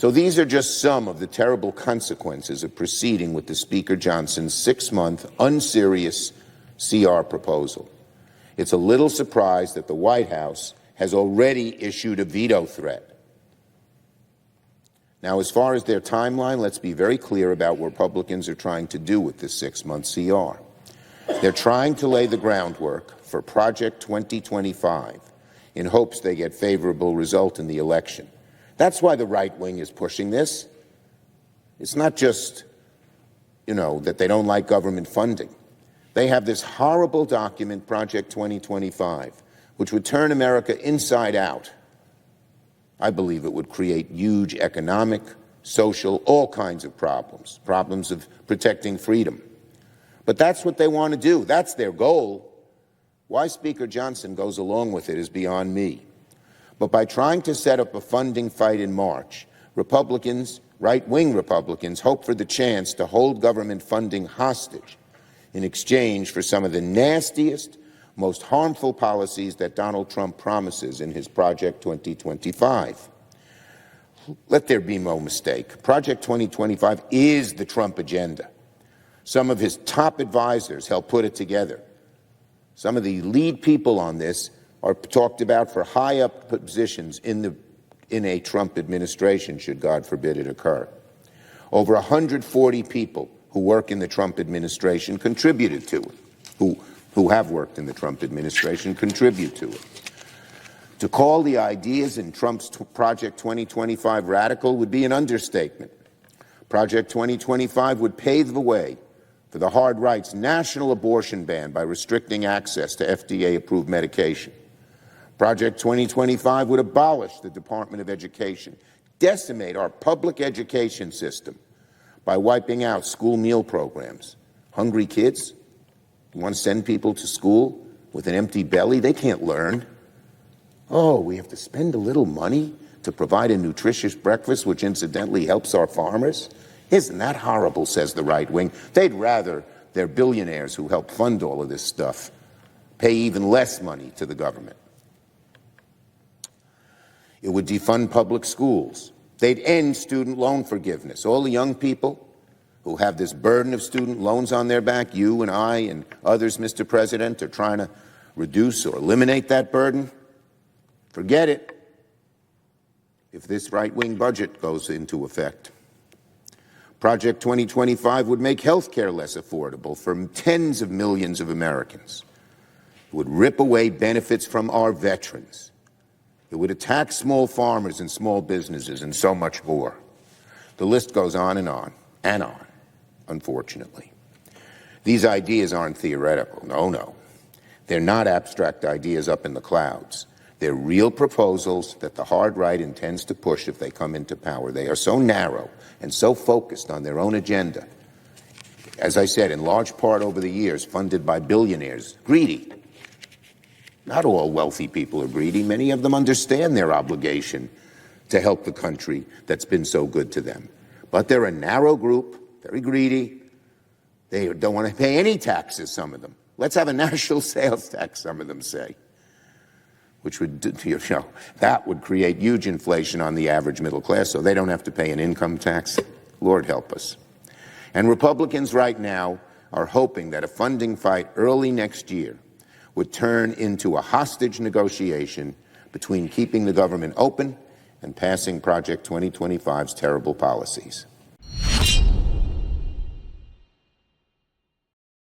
So these are just some of the terrible consequences of proceeding with the Speaker Johnson's 6-month, unserious CR proposal. It's a little surprise that the White House has already issued a veto threat. Now, as far as their timeline, let's be very clear about what Republicans are trying to do with this 6-month CR. They're trying to lay the groundwork for Project 2025 in hopes they get favorable result in the election. That's why the right wing is pushing this. It's not just, that they don't like government funding. They have this horrible document, Project 2025, which would turn America inside out. I believe it would create huge economic, social, all kinds of problems of protecting freedom. But that's what they want to do. That's their goal. Why Speaker Johnson goes along with it is beyond me. But by trying to set up a funding fight in March, Republicans, right-wing Republicans, hope for the chance to hold government funding hostage in exchange for some of the nastiest, most harmful policies that Donald Trump promises in his Project 2025. Let there be no mistake. Project 2025 is the Trump agenda. Some of his top advisors helped put it together. Some of the lead people on this are talked about for high-up positions in a Trump administration, should God forbid it occur. Over 140 people who work in the Trump administration contributed to it, who have worked in the Trump administration contribute to it. To call the ideas in Trump's Project 2025 radical would be an understatement. Project 2025 would pave the way for the hard right's national abortion ban by restricting access to FDA-approved medication. Project 2025 would abolish the Department of Education, decimate our public education system by wiping out school meal programs. Hungry kids? You want to send people to school with an empty belly? They can't learn. Oh, we have to spend a little money to provide a nutritious breakfast, which incidentally helps our farmers? Isn't that horrible, says the right wing. They'd rather their billionaires who help fund all of this stuff pay even less money to the government. It would defund public schools. They'd end student loan forgiveness. All the young people who have this burden of student loans on their back, you and I and others, Mr. President, are trying to reduce or eliminate that burden. Forget it if this right-wing budget goes into effect. Project 2025 would make health care less affordable for tens of millions of Americans. It would rip away benefits from our veterans. It would attack small farmers and small businesses and so much more. The list goes on and on and on, unfortunately. These ideas aren't theoretical. No. They're not abstract ideas up in the clouds. They're real proposals that the hard right intends to push if they come into power. They are so narrow and so focused on their own agenda. As I said, in large part over the years, funded by billionaires, greedy. Not all wealthy people are greedy. Many of them understand their obligation to help the country that's been so good to them. But they're a narrow group, very greedy. They don't want to pay any taxes, some of them. Let's have a national sales tax, some of them say, which would, that would create huge inflation on the average middle class, so they don't have to pay an income tax. Lord help us. And Republicans right now are hoping that a funding fight early next year would turn into a hostage negotiation between keeping the government open and passing Project 2025's terrible policies.